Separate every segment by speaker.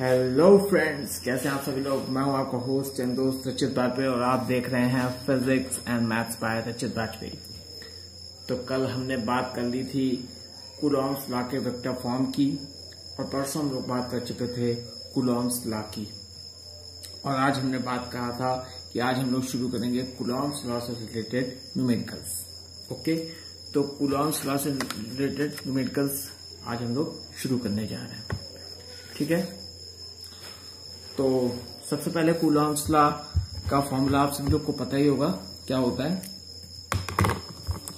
Speaker 1: Hello friends, कैसे हैं आप सभी लोग। मैं हूं आपका होस्ट एंड दोस्त रचित बाजपेयी और आप देख रहे हैं फिजिक्स एंड मैथ्स बाय रचित बाजपेयी। तो कल हमने बात कर ली थी कूलॉम्स लॉ के वेक्टर फॉर्म की और परसों हम लोग बात कर चुके थे कूलॉम्स लॉ की। और आज हमने बात कहा था कि आज हम लोग शुरू करेंगे कूलॉम्स लॉ से रिलेटेड न्यूमेरिकल्स। ओके, तो कूलॉम्स लॉ से रिलेटेड न्यूमेरिकल्स आज हम लोग शुरू करने जा रहे हैं। ठीक है, तो सबसे पहले कूलॉम्स लॉ का फॉर्मूला आप सभी लोग को पता ही होगा। क्या होता है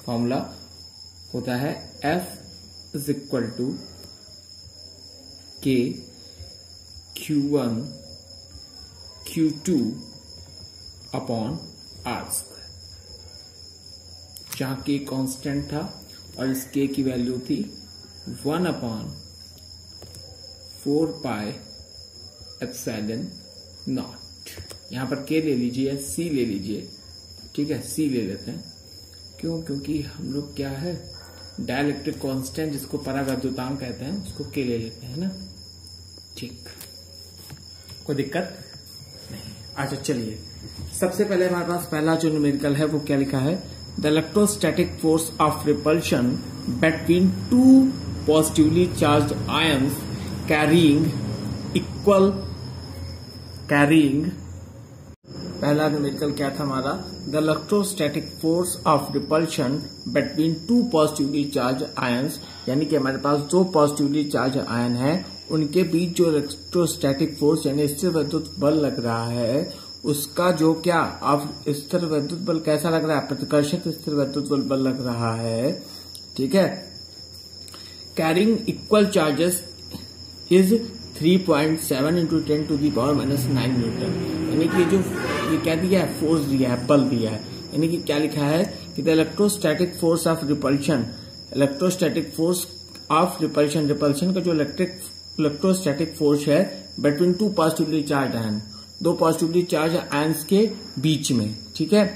Speaker 1: फॉर्मूला? होता है F is equal to K Q1 Q2 upon R square, जहां K कांस्टेंट था और इस K की वैल्यू थी 1 अपॉन 4 पाई एप्सिलॉन नॉट। यहां पर K ले लीजिए, C ले लीजिए, ठीक है, C ले लेते हैं। क्यों? क्योंकि हम लोग क्या है, डाइलेक्ट्रिक कांस्टेंट जिसको परावैद्युतांक कहते हैं उसको K ले लेते हैं ना। ठीक, कोई दिक्कत नहीं। अच्छा चलिए, सबसे पहले हमारे पास पहला जो न्यूमेरिकल है वो क्या लिखा है? The electrostatic force of repulsion between two positively charged ions carrying पहला न्यूमेरिकल क्या था हमारा? The electrostatic force of repulsion between two positively charge ions, यानी कि हमारे पास दो पॉजिटिवली चार्ज आयन है, उनके बीच जो इलेक्ट्रोस्टैटिक फोर्स यानी स्थिर वैद्युत बल लग रहा है, उसका जो क्या अब स्थिर वैद्युत बल कैसा लग रहा है? प्रतिकर्षित स्थिर वैद्युत बल लग रहा है। ठीक है, carrying equal charges is 3.7 into 10 to the power -9 newton. यानी कि जो ये क्या दिया है, फोर्स दिया है, बल दिया है। यानी कि क्या लिखा है कि the electrostatic force of repulsion, electrostatic force of repulsion, repulsion का जो इलेक्ट्रोस्टैटिक फोर्स है between two positively charge ion, दो पॉजिटिवली चार्ज आयंस के बीच में। ठीक है,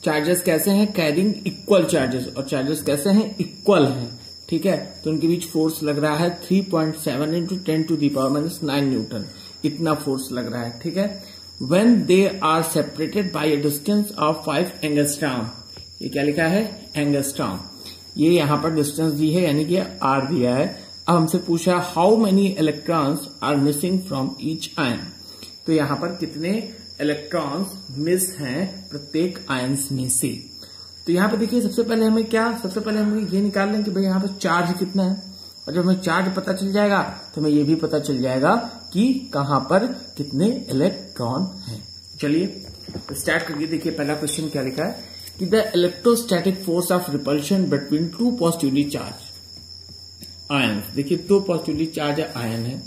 Speaker 1: चार्जेस कैसे हैं? कैरिंग इक्वल चार्जेस, और चार्जेस कैसे हैं? इक्वल हैं। ठीक है, तो उनके बीच फोर्स लग रहा है 3.7 into 10 to the power -9 newton, इतना फोर्स लग रहा है। ठीक है, when they are separated by a distance of 5 angstrom, ये क्या लिखा है? एंगस्ट्रॉम। ये यहां पर डिस्टेंस दी है, यानी कि R दिया है। अब हमसे पूछा how many electrons are missing from each ion, तो यहां पर कितने इलेक्ट्रॉन्स मिस हैं प्रत्येक आयंस में से। तो यहाँ पे देखिए, सबसे पहले हमें ये निकाल लें कि भाई यहाँ पे चार्ज कितना है, और जब हमें चार्ज पता चल जाएगा तो हमें ये भी पता चल जाएगा कि कहां पर कितने इलेक्ट्रॉन हैं। चलिए स्टार्ट करिए। देखिए पहला क्वेश्चन क्या लिखा है कि the electrostatic force of repulsion between two positively charge ion. देखिए दो पॉजिटिवली चार्ज आयन है।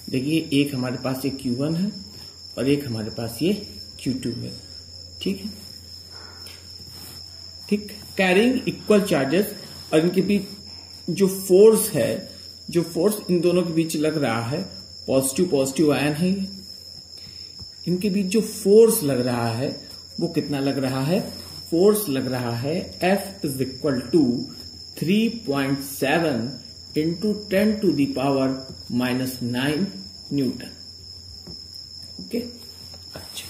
Speaker 1: देखिए एक हमारे पास ये Q1 है और एक हमारे पास ये Q2 है। ठीक है, ठीक, कैरिंग इक्वल चार्जेस, और इनके बीच जो फोर्स है, जो फोर्स इन दोनों के बीच लग रहा है, पॉजिटिव आयन है ये, इनके बीच जो फोर्स लग रहा है वो कितना लग रहा है? फोर्स लग रहा है F is equal to 3.7 into 10 to the power -9 newton. Okay, अच्छा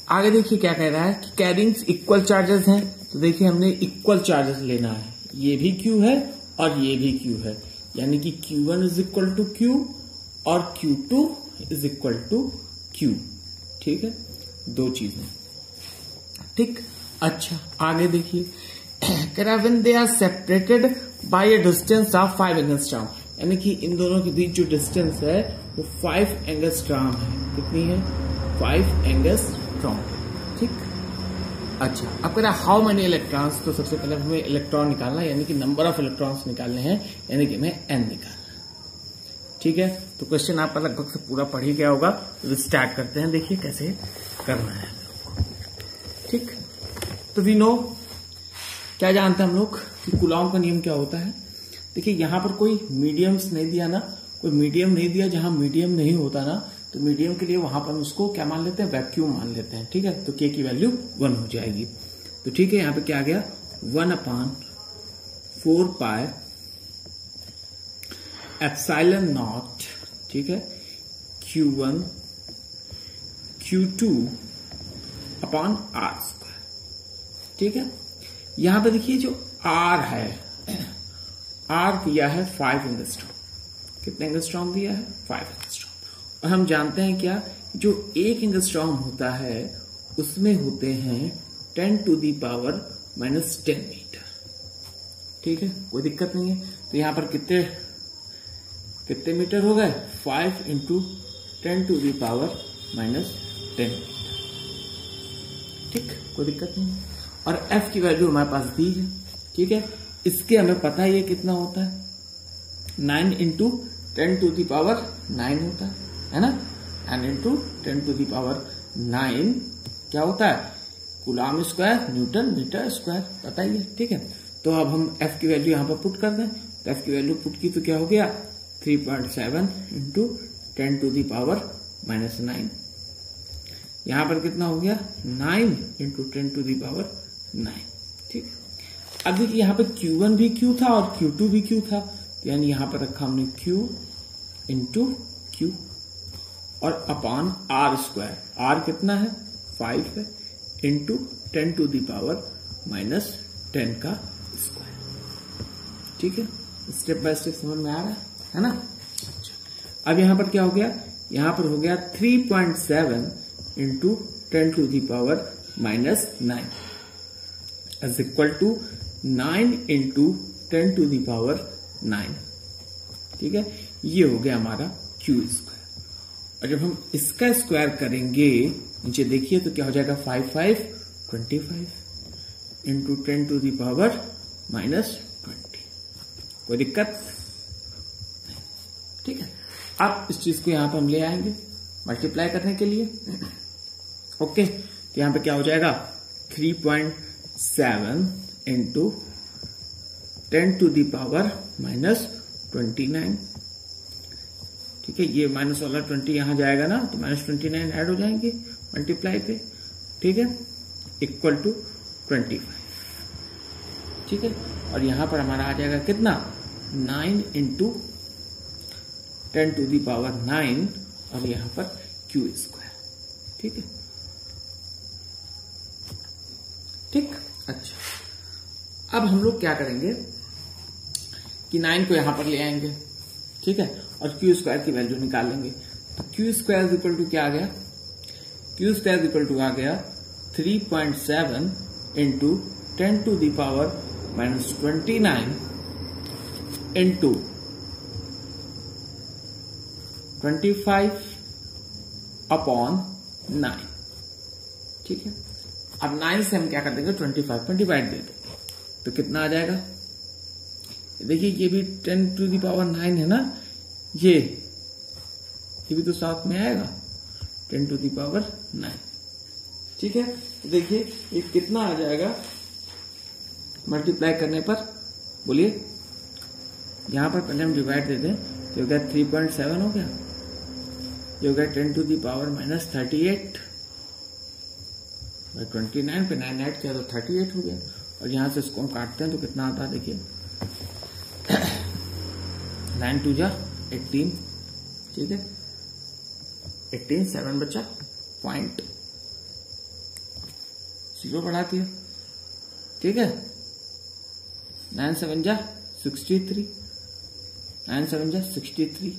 Speaker 1: आगे देखिए क्या कह रहा है कि कैरिंग्स इक्वल चार्जेस हैं। तो देखिए हमने इक्वल चार्जेस लेना है, ये भी Q है और ये भी Q है, यानी कि Q1 is equal to Q और Q2 is equal to Q। ठीक है, दो चीजें। ठीक, अच्छा आगे देखिए कह रहा है when they are separated by a distance of 5 angstrom, यानी कि इन दोनों के बीच जो डिस्टेंस है वो 5 एंगस्ट्रॉम है। कितनी है? 5 एंगस्ट्रॉम। ठीक, अच्छा अब कह रहा है हाउ मेनी इलेक्ट्रॉन्स, तो सबसे पहले हमें इलेक्ट्रॉन निकालना है, यानी कि नंबर ऑफ इलेक्ट्रॉन्स निकालने हैं, यानी कि हमें N निकालना। ठीक है, तो क्वेश्चन आपका लगभग से पूरा पढ़ ही गया होगा। तो स्टार्ट करते हैं, देखिए कैसे करना है। ठीक, तो वी नो, क्या जानते हैं हम लोग कि कूलॉम का नियम क्या होता है। देखिए यहां पर कोई मीडियम्स नहीं दिया ना, कोई मीडियम नहीं दिया, जहां मीडियम नहीं होता ना, तो मीडियम के लिए वहां पर हम उसको क्या मान लेते हैं? वैक्यूम मान लेते हैं। ठीक है, तो K की वैल्यू 1 हो जाएगी। तो ठीक है, यहां पे क्या आ गया? 1 अपॉन 4 पाई एप्सिलॉन नॉट, ठीक है, Q1 Q2 upon R square. ठीक है, यहां पे देखिए जो R है, R दिया है 5 एंगस्ट्रॉम। कितने एंगस्ट्रॉम दिया है? 5 एंगस्ट्रॉम। और हम जानते हैं क्या, जो 1 एंगस्ट्रॉम होता है उसमें होते हैं 10 टू दी पावर -10 मीटर। ठीक है, कोई दिक्कत नहीं है। तो यहां पर कितने मीटर हो गए? 5 into 10 to the power -10 metre. ठीक, कोई दिक्कत नहीं है। और F की वैल्यू हमारे पास दी है। ठीक है, इसके हमें पता है ये कितना होता है, 9 इंटू 10 टू दी पावर 9 होता है ना। 9 इंटू 10 टू दी पावर 9 क्या होता है? Coulomb square newton metre square, बताइए। ठीक है, तो अब हम F की वैल्यू यहां पर पुट कर दें। तो F की वैल्यू पुट की तो क्या हो गया? 3.7 इंटू 10 टू दी पावर -9। यहां पर कितना हो गया? 9 इंटू 10 टू दी पावर 9। ठीक है, अब देखिए यहां पे Q1 भी Q था और Q2 भी Q था, तो यानी यहां पर रखा हमने Q इंटू Q और अपॉन R स्क्वायर। R कितना है? 5 है, इंटू 10 टू दी पावर -10 का स्क्वायर। ठीक है, स्टेप बाय स्टेप समझ में आ रहा है ना। अच्छा, अब यहां पर क्या हो गया? यहां पर हो गया 3.7 into 10 to the power -9 is equal to 9 into 10 to the power 9। ठीक है, ये हो गया हमारा Q स्क्वायर। और जब हम इसका स्क्वायर करेंगे, नीचे देखिए तो क्या हो जाएगा? 5 5 25 इंटू 10 टू दी पावर -20। कोई दिक्कत? ठीक है, अब इस चीज को यहां पर हम ले आएंगे मल्टीप्लाई करने के लिए। ओके, तो यहां पे क्या हो जाएगा? 3.7 इंटू 10 टू दी पावर -29। ठीक है, ये माइनस वाला 20 यहां जाएगा ना, तो -29 ऐड हो जाएंगे मल्टीप्लाई पे। ठीक है, इक्वल टू 25। ठीक है, और यहां पर हमारा आ जाएगा कितना? 9 इंटू 10 टू दी पावर 9 और यहां पर Q स्क्वायर। ठीक है, ठीक। अच्छा, अब हम लोग क्या करेंगे कि 9 को यहां पर ले आएंगे। ठीक है, और Q स्क्वायर की वैल्यू निकाल लेंगे। तो Q स्क्वायर इक्वल टू क्या आ गया? Q स्क्वायर इक्वल टू आ गया 3.7 into 10 to the power -29 into 25 upon 9। ठीक है, अब 9 से हम क्या कर देंगे? 25 पर डिवाइड दे देंगे, तो कितना आ जाएगा? देखिए ये भी 10 टू दी पावर 9 है ना, ये भी तो साथ में आएगा 10 टू दी पावर 9। ठीक है, तो देखिए ये कितना आ जाएगा मल्टीप्लाई करने पर? बोलिए, यहां पर पहले हम डिवाइड दे दें तो हो गया 3.7 हो गया, ये हो गया 10 टू दी पावर -38 और 29 पे 9 ऐड किया तो 38 हो गया। और यहां से इसको हम काटते हैं तो कितना आता है? देखिए 9 2 जा 18। ठीक है, 18 7 बचा, पॉइंट 0 बढ़ा दिया। ठीक है, 9 7 जा 63, 9 7 जा 63,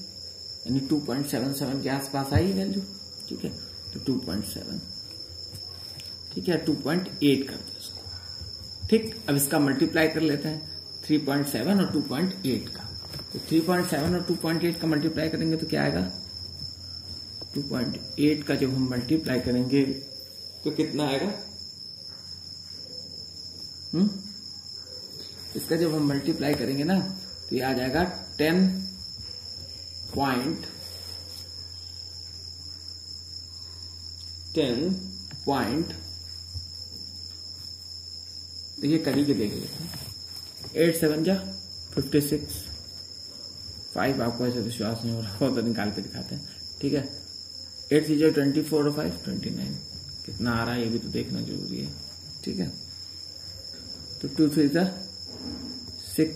Speaker 1: यानी 2.77 के आसपास आई वैल्यू। ठीक है, तो 2.7। ठीक है, 2.8 कर दो इसको। ठीक, अब इसका मल्टीप्लाई कर लेते हैं 3.7 और 2.8 का। तो 3.7 और 2.8 का मल्टीप्लाई करेंगे तो क्या आएगा? 2.8 का जब हम मल्टीप्लाई करेंगे तो कितना आएगा? इसका जब हम मल्टीप्लाई करेंगे ना तो ये आ जाएगा 10 पॉइंट देखिए करके देख लेते हैं। 8 7 जा 56, 5 आपको ऐसे विश्वास नहीं हो रहा हो तो निकाल के दिखाते हैं। ठीक है, 8 3 जा 24 और 5 29, कितना आ रहा है ये भी तो देखना जरूरी है। ठीक है, तो 2 3 जा 6।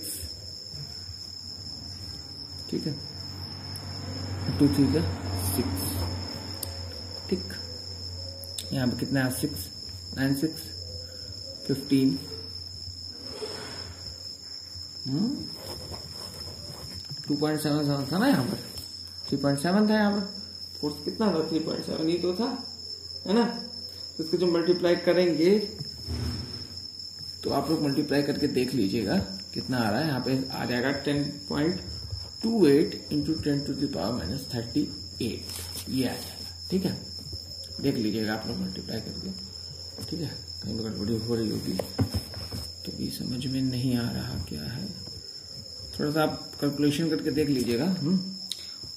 Speaker 1: ठीक है, 2 3 जा 6। ठीक, यहाँ पे कितना है 6 9 6 15 2.77 था ना यहाँ पर, 3.7 था यहाँ पर, फोर्स कितना था 3.7 ही तो था, है ना। तो इसको जो मल्टीप्लाई करेंगे तो आप लोग मल्टीप्लाई करके देख लीजिएगा कितना आ रहा है। यहाँ पे आ जाएगा 10.28 इंटू 10⁻38 ये आ जाएगा। ठीक है, देख लीजिएगा आप लोग मल्टीप्लाई करके। ठीक है, कहीं पर गड़बड़ी हो रही होगी तो भी समझ में नहीं आ रहा क्या है, थोड़ा सा आप कैलकुलेशन करके देख लीजिएगा।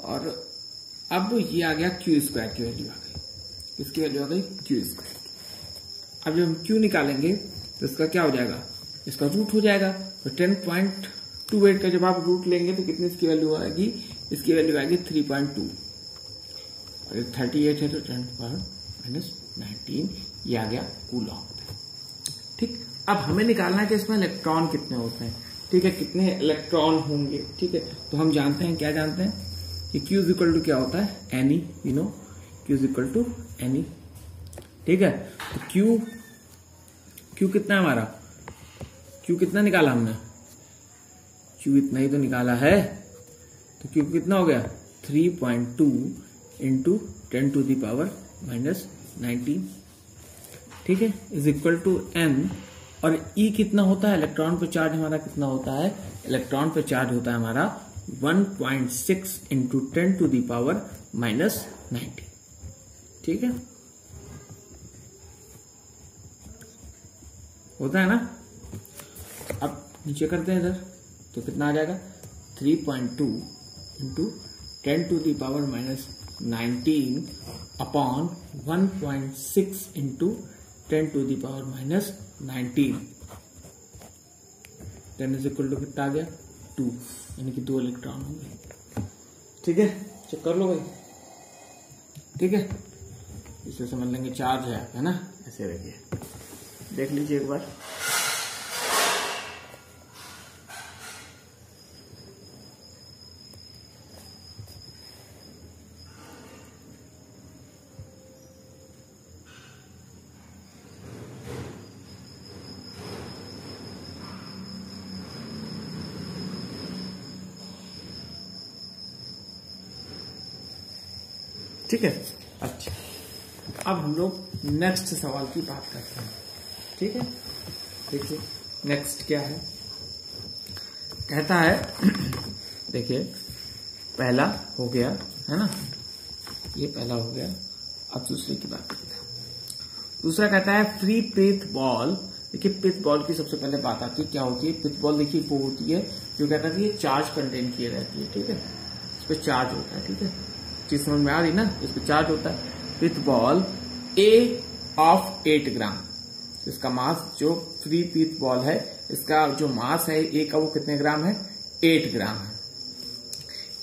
Speaker 1: और अब ये आ गया क्यू स्क्वायर की वैल्यू आ गई, किसकी वैल्यू आ गई क्यू स्क्वायर। अब जब हम क्यू निकालेंगे तो इसका क्या हो जाएगा, इसका रूट हो जाएगा। तो 10.28 का जब आप रूट लेंगे तो कितनी इसकी वैल्यू आएगी, इसकी वैल्यू आएगी 3.2 और 38 है तो 10⁻⁹ ये आ गया कूलॉम। ठीक, अब हमें निकालना है कि इसमें इलेक्ट्रॉन कितने होते हैं। ठीक है, कितने इलेक्ट्रॉन होंगे। ठीक है, तो हम जानते हैं, क्या जानते हैं कि Q इज इक्वल टू क्या होता है Ni, you know Q is equal to Ni। ठीक है, तो Q कितना है हमारा, Q कितना निकाला हमने, Q इतना ही तो निकाला है। तो Q कितना हो गया 3.2 इंटू 10⁻⁻19। ठीक है, इज इक्वल टू n। और E कितना होता है, इलेक्ट्रॉन पे चार्ज हमारा कितना होता है, इलेक्ट्रॉन पे चार्ज होता है हमारा 1.6 इंटू 10⁻⁻19। ठीक है, होता है ना। अब नीचे करते हैं इधर, तो कितना आ जाएगा 3.2 into 10⁻⁻19 upon 1.6 into 10⁻⁻19। 10 is equal to कितना आ गया 2, यानी कि 2 इलेक्ट्रॉन होंगे। ठीक है, चेक कर लो भाई। ठीक है, इसे समझ लेंगे चार्ज है ना, ऐसे रखिए, देख लीजिए एक बार। ठीक है, अच्छा, अब हम लोग नेक्स्ट सवाल की बात करते हैं। ठीक है, देखिए नेक्स्ट क्या है, कहता है देखिए पहला हो गया है ना, ये पहला हो गया। अब दूसरे की बात करते हैं। दूसरा कहता है फ्री पिथ बॉल। देखिए पिथ बॉल की सबसे पहले बात आती है, क्या होती है पिथ बॉल। देखिए वो होती है जो कहता है कि ये चार्ज कंटेन किए रहती है। ठीक है, इस पर चार्ज होता है। ठीक है, चीज समझ में आ रही ना, इस पर चार्ज होता है। पिथ बॉल ए ऑफ 8 ग्राम, इसका मास जो फ्री पिथ बॉल है इसका जो मास है ए का वो कितने ग्राम है 8 ग्राम है।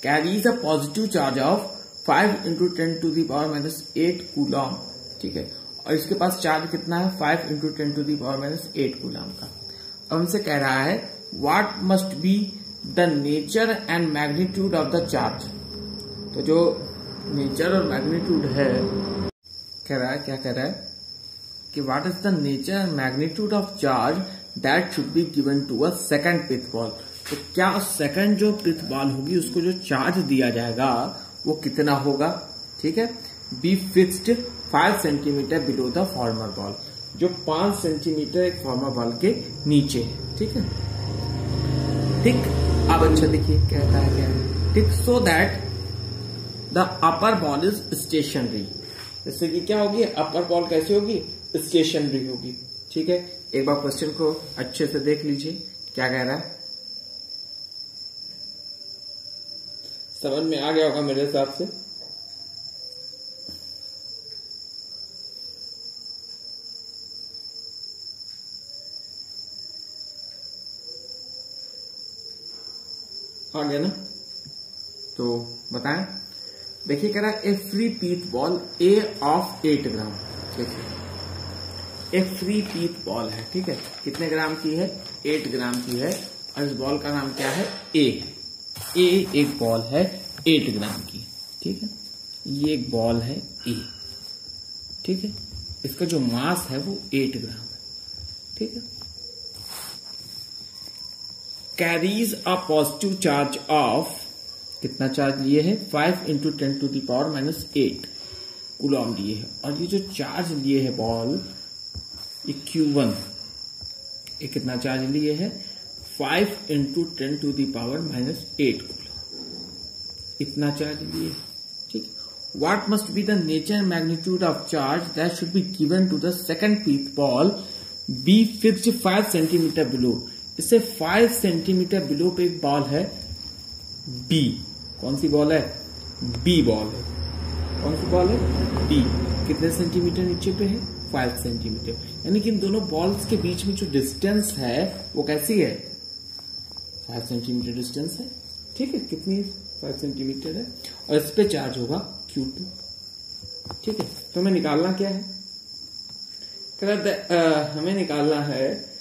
Speaker 1: Carries a positive charge of 5 into 10⁻⁻8 Coulomb. ठीक है, और इसके पास चार्ज कितना है 5 इंटू 10⁻8 कूलॉम का। अब हमसे कह रहा है what must be the nature and magnitude of the charge. तो जो नेचर और मैग्नीट्यूड है, कह रहा है क्या कह रहा है कि what is the nature and magnitude of charge that should be given to a second pith ball. तो क्या सेकंड जो पिथ बॉल होगी उसको जो चार्ज दिया जाएगा वो कितना होगा। ठीक है, B fixed 5 centimetre below the former ball, जो 5 सेंटीमीटर एक फॉर्मर बॉल के नीचे है। ठीक है, ठीक। अब अच्छा देखिए कहता है क्या है, ठीक, so that the upper ball is stationery. जैसे कि क्या होगी अपर बॉल कैसे होगी स्टेशनरी होगी। ठीक है, एक बार क्वेश्चन को अच्छे से देख लीजिए क्या कह रहा है, समझ में आ गया होगा मेरे हिसाब से। आ गया ना, तो बताएं। देखिए कह रहा है a free pith ball A of 8 gram. देखिए एक फ्री पीथ बॉल है। ठीक है, कितने ग्राम की है 8 ग्राम की है, और इस बॉल का नाम क्या है ए एक बॉल है 8 ग्राम की। ठीक है, ये एक बॉल है ए, ठीक है, इसका जो मास है वो 8 ग्राम है, ठीक है। Carries a positive charge of, कितना चार्ज लिए है 5 × 10⁻⁻8 कूलॉम लिए है। और ये जो चार्ज लिए है बॉल, ये Q1, ये कितना चार्ज लिए है 5 × 10⁻⁻8 कूलॉम, इतना चार्ज लिए, ठीक। What must be the nature and magnitude of charge that should be given to the second pith ball be fixed 5 cm below? इससे 5 सेंटीमीटर बिलो पे एक बॉल है B। कौन सी बॉल है? B बॉल है। कौन सी बॉल है? B। कितने सेंटीमीटर नीचे पे है? 5 सेंटीमीटर। यानी कि इन दोनों बॉल्स के बीच में जो डिस्टेंस है वो कैसी है? 5 सेंटीमीटर डिस्टेंस है, ठीक है। कितनी? 5 सेंटीमीटर है। और इस पे चार्ज होगा Q2, ठीक है। तो हमें निकालना क्या है? हमें निकालना है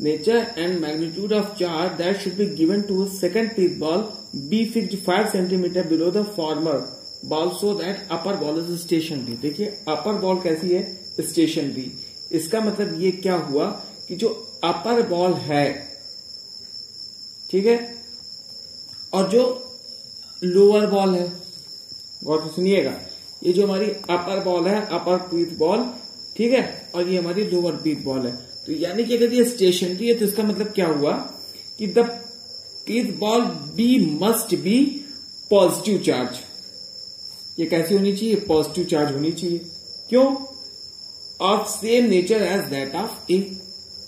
Speaker 1: nature and magnitude of charge that should be given to second pith ball be fixed 5 centimetre below the former ball so that upper ball is stationary. देखिए अपर बॉल कैसी है? स्टेशनरी। इसका मतलब ये क्या हुआ कि जो अपर बॉल है, ठीक है, और जो लोअर बॉल है, गौर से सुनिएगा, ये जो हमारी अपर बॉल है, अपर पीथ बॉल, ठीक है, और ये हमारी लोअर पीथ बॉल है। तो यानी कि अगर ये स्टेशनरी है तो इसका मतलब क्या हुआ कि the pith ball B must be positive charge. ये कैसी होनी चाहिए? पॉजिटिव चार्ज होनी चाहिए। क्यों? Of same nature as that of A.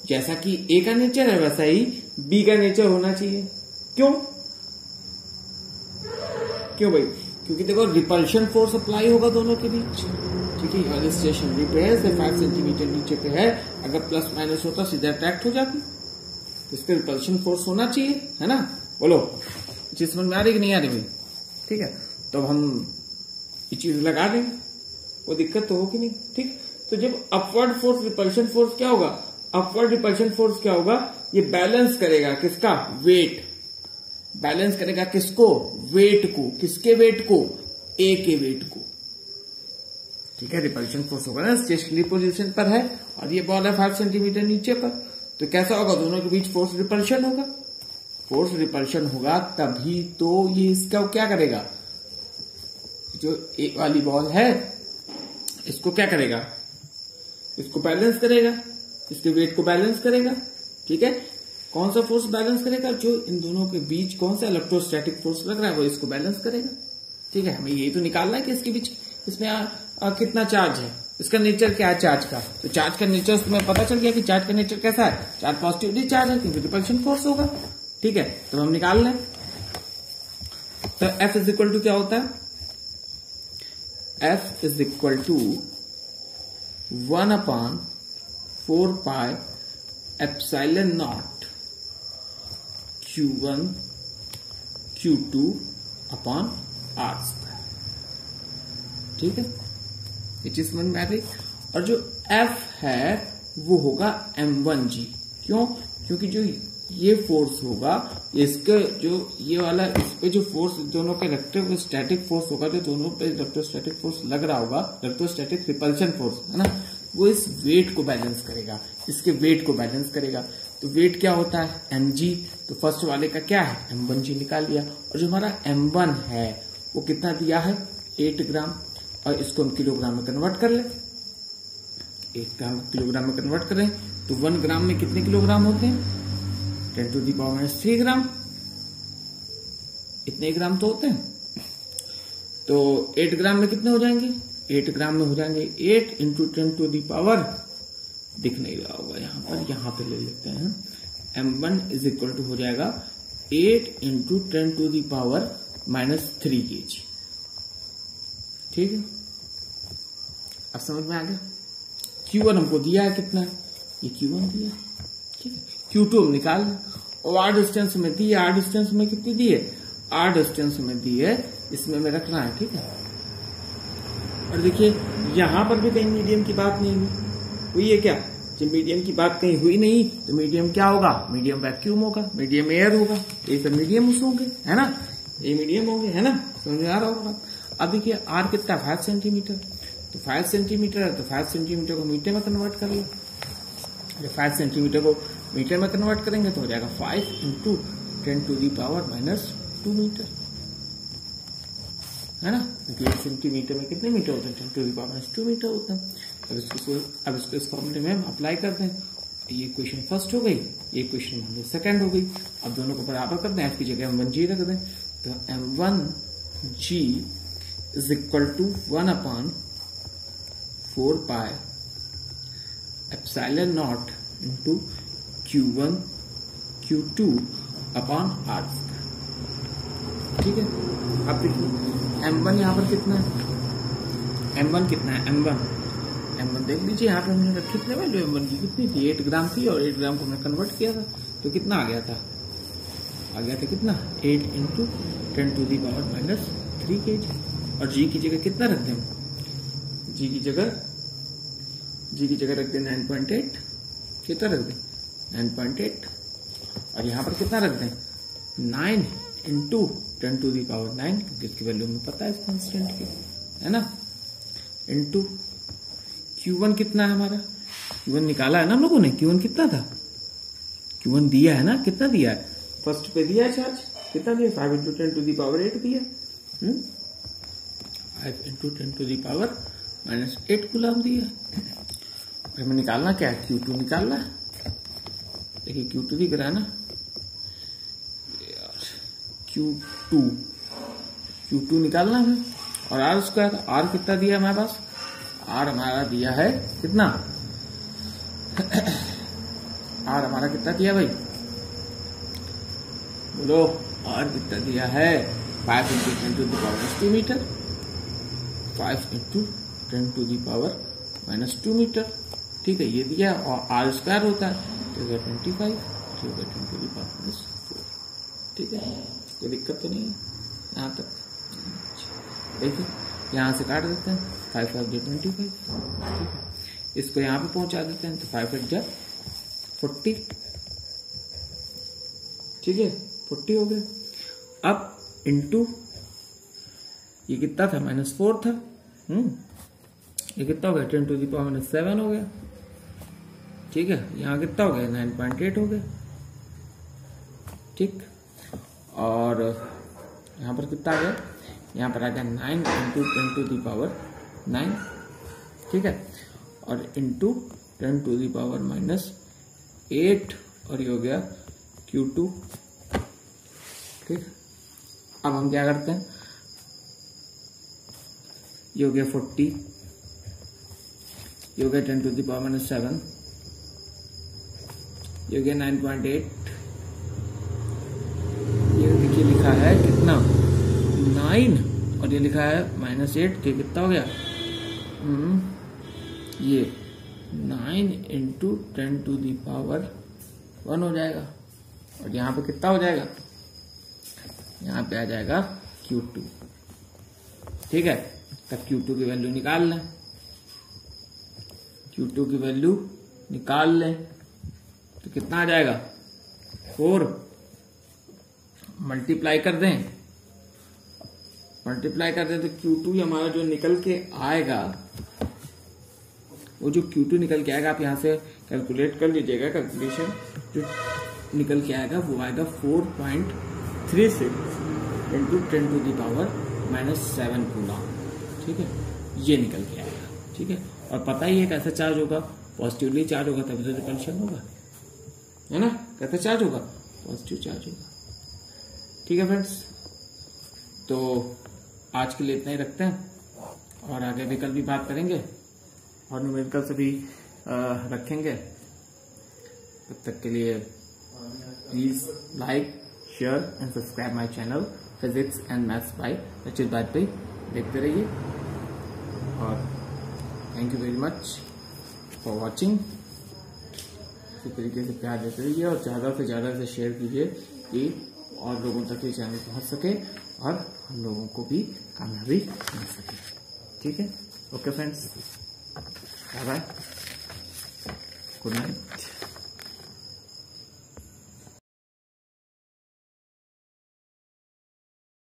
Speaker 1: जैसा कि ए का नेचर है वैसा ही बी का नेचर होना चाहिए। क्यों? क्यों भाई? क्योंकि देखो रिपल्शन फोर्स अप्लाई होगा दोनों के बीच, ठीक है। अगर स्टेशनरी पे है, 5 सेंटीमीटर नीचे पे है, अगर प्लस माइनस होता सीधा अट्रैक्ट हो जाती, तो इसका रिपल्शन फोर्स होना चाहिए, है ना। बोलो चीज समझ में आ रही कि नहीं आ रही भाई? ठीक है, तो हम ये चीज लगा देंगे, वो दिक्कत तो होगी नहीं, ठीक। तो जब अपवर्ड फोर्स रिपल्शन फोर्स क्या होगा? अपवर्ड रिपल्शन फोर्स क्या होगा? ये बैलेंस करेगा किसका? वेट। बैलेंस करेगा किसको? वेट को। किसके वेट को? ए के वेट को, ठीक है। रिपल्शन फोर्स होगा ना, स्टेशनरी पोजीशन पर है और ये बॉल है 5 सेंटीमीटर नीचे पर, तो कैसा होगा? दोनों के बीच फोर्स रिपल्शन होगा। फोर्स रिपल्शन होगा तभी तो ये इसका क्या करेगा? जो ए वाली बॉल है इसको क्या करेगा? इसको बैलेंस करेगा, इसके वेट को बैलेंस करेगा, ठीक है। कौन सा फोर्स बैलेंस करेगा? जो इन दोनों के बीच कौन सा इलेक्ट्रोस्टैटिक फोर्स लग रहा है वो इसको बैलेंस करेगा, ठीक है। हमें यही तो निकालना है कि इसके बीच इसमें कितना चार्ज है, इसका नेचर क्या है चार्ज का। तो चार्ज का नेचर तुम्हें पता चल गया कि चार्ज का नेचर कैसा है? चार्ज पॉजिटिवली चार्ज है क्योंकि रिपल्शन फोर्स होगा, ठीक है। तो हम निकाल लें। तो F इज इक्वल टू क्या होता है? F is equal to 1/4 pi epsilon naught Q1 Q2 upon R², ठीक है। ये चीज समझ में आ रही। और जो F है वो होगा m1g। क्यों? क्योंकि जो ये फोर्स होगा, इसके जो ये वाला इस पे जो फोर्स दोनों का इलेक्ट्रोस्टैटिक फोर्स होगा, जो दोनों पे इलेक्ट्रोस्टैटिक फोर्स लग रहा होगा, इलेक्ट्रोस्टैटिक रिपल्शन फोर्स है ना, वो इस वेट को बैलेंस करेगा, इसके वेट को बैलेंस करेगा। तो वेट क्या होता है? mg। तो फर्स्ट वाले का क्या है? m1g निकाल लिया। और जो हमारा m1 है वो कितना दिया है? 8 ग्राम। और इसको हम किलोग्राम में कन्वर्ट कर ले, 8 ग्राम किलोग्राम में कन्वर्ट करें तो 1 ग्राम में कितने किलोग्राम होते हैं? 10⁻³ ग्राम। इतने ग्राम तो होते हैं। तो 8 ग्राम में कितने हो जाएंगे? 8 ग्राम में हो जाएंगे 8 × 10⁻, दिख नहीं रहा होगा यहाँ पर, यहाँ पे ले लेते हैं। m1 इज इक्वल टू हो जाएगा 8 × 10⁻³ kg, ठीक है। अब समझ में आ गया। Q1 हमको दिया है कितना? ये Q1 दिया, ठीक है। Q2 हम निकाल, और R डिस्टेंस में दी है। R डिस्टेंस में कितनी दी है? R डिस्टेंस में दी है, इसमें में रखना है, ठीक है। और देखिए यहां पर भी कहीं मीडियम की बात नहीं हुई है क्या? जब मीडियम की बात कहीं हुई नहीं तो मीडियम क्या होगा? मीडियम वैक्यूम होगा, मीडियम एयर होगा, ये सब मीडियम होंगे, है ना, ये मीडियम होंगे, है ना, समझ में आ रहा होगा। अब देखिए आर कितना 5 सेंटीमीटर, तो 5 सेंटीमीटर है तो 5 सेंटीमीटर को मीटर में कन्वर्ट कर लो। जब 5 सेंटीमीटर को मीटर में कन्वर्ट करेंगे तो हो जाएगा 5 इंटू 10⁻² मीटर, है ना, क्योंकि 1 सेंटीमीटर में कितने मीटर होते हैं, 10⁻² मीटर होते हैं। अब इसको इस फॉर्मूले में हम अप्लाई करते हैं। ये इक्वेशन फर्स्ट हो गई, ये इक्वेशन हमारी सेकंड हो गई। अब दोनों को बराबर कर दें, एफ की जगह m1g रख दें, तो m1g is equal to 1/4π epsilon not into Q1 Q2 upon R। ठीक है, अब देखिए m1 यहाँ पर कितना है, m1 कितना है, m1 देख लीजिए यहाँ पे हमने कितने वैल्यू m1 की कितनी थी, 8 ग्राम थी, और 8 ग्राम को हमने कन्वर्ट किया था तो कितना आ गया था कितना 8 इंटू 10⁻³ kg। और g की जगह कितना रख दें, g की जगह रख दें 9.8, कितना रख दें 9.8, और यहाँ पर कितना रख दें 9 इंटू 10⁻⁹, क्योंकि इसकी वैल्यू हमें पता है इस कांस्टेंट की, है ना, इंटू Q1 कितना है हमारा, Q1 निकाला है ना हम लोगों ने, Q1 कितना था, Q1 दिया है ना, कितना दिया है, फर्स्ट पे दिया है चार्ज, कितना दिया 5 इंटू 10⁸ दिया, 5 इंटू 10⁻⁻8 कूलम दिया। और हमें निकालना क्या है, Q2 निकालना है। देखिए Q2 दिख रहा है ना, Q2 निकालना है। और R स्क्वायर, R कितना दिया हमारे पास, R हमारा दिया है कितना R हमारा कितना दिया भाई, बोलो R कितना दिया है, 5 इंटू 10⁻² मीटर, 5 इंटू 10⁻² मीटर। ठीक है, ये दिया, और R स्क्वायर होता है तो 25, 10⁻⁴। ठीक है, कोई दिक्कत तो नहीं है यहाँ तक। देखिए यहाँ से काट देते हैं, 5 5 25, ठीक है, इसको यहाँ पे पहुंचा देते हैं तो 5 8 40, ठीक है 40 हो गए। अब इंटू ये कितना था, -4 था, ये कितना हो गया 10⁻⁷ हो गया। ठीक है, यहाँ कितना हो गया 9.8 हो गया। ठीक, और यहाँ पर कितना आ गया, यहाँ पर आ गया 9 इंटू 10⁻⁹, ठीक है, और इंटू 10⁻⁻8, और ये हो गया Q2। ठीक, अब हम क्या करते हैं, ये हो गया 40, ये हो गया 10⁻⁷, ये हो गया 9.8, ये देखिए लिखा है कितना 9, और ये लिखा है -8, के कितना हो गया, ये 9 इंटू 10⁻1 हो जाएगा। और यहाँ पे कितना हो जाएगा, यहाँ पे आ जाएगा Q2। ठीक है, तब Q2 की वैल्यू निकाल लें, Q2 की वैल्यू निकाल लें तो कितना आ जाएगा 4, मल्टीप्लाई कर दें तो Q2 हमारा जो निकल के आएगा, वो जो Q2 निकल के आएगा, आप यहां से कैलकुलेट कर लीजिएगा, कैलकुलेशन जो निकल के आएगा वो आएगा 4.36 इंटू 10⁻⁻7 कूलम। ठीक है, ये निकल के आएगा। ठीक है, और पता ही है कैसा चार्ज होगा, पॉजिटिवली चार्ज होगा तभी तो रिपल्शन होगा, है ना, कैसा चार्ज होगा, पॉजिटिव चार्ज होगा। ठीक है फ्रेंड्स, तो आज के लिए इतना ही रखते हैं, और आगे भी कल भी बात करेंगे और न्यूमेरिकल भी रखेंगे। तब तक के लिए please like, share and subscribe my channel physics and maths by रचित बाजपेयी, देखते रहिए, और thank you very much for watching. इसी तरीके से प्यार देते रहिए और ज़्यादा से ज़्यादा से शेयर कीजिए कि और लोगों तक ये चैनल पहुंच सके और हम लोगों को भी कामयाबी मिल सके। ठीक है, okay friends, bye bye, good night.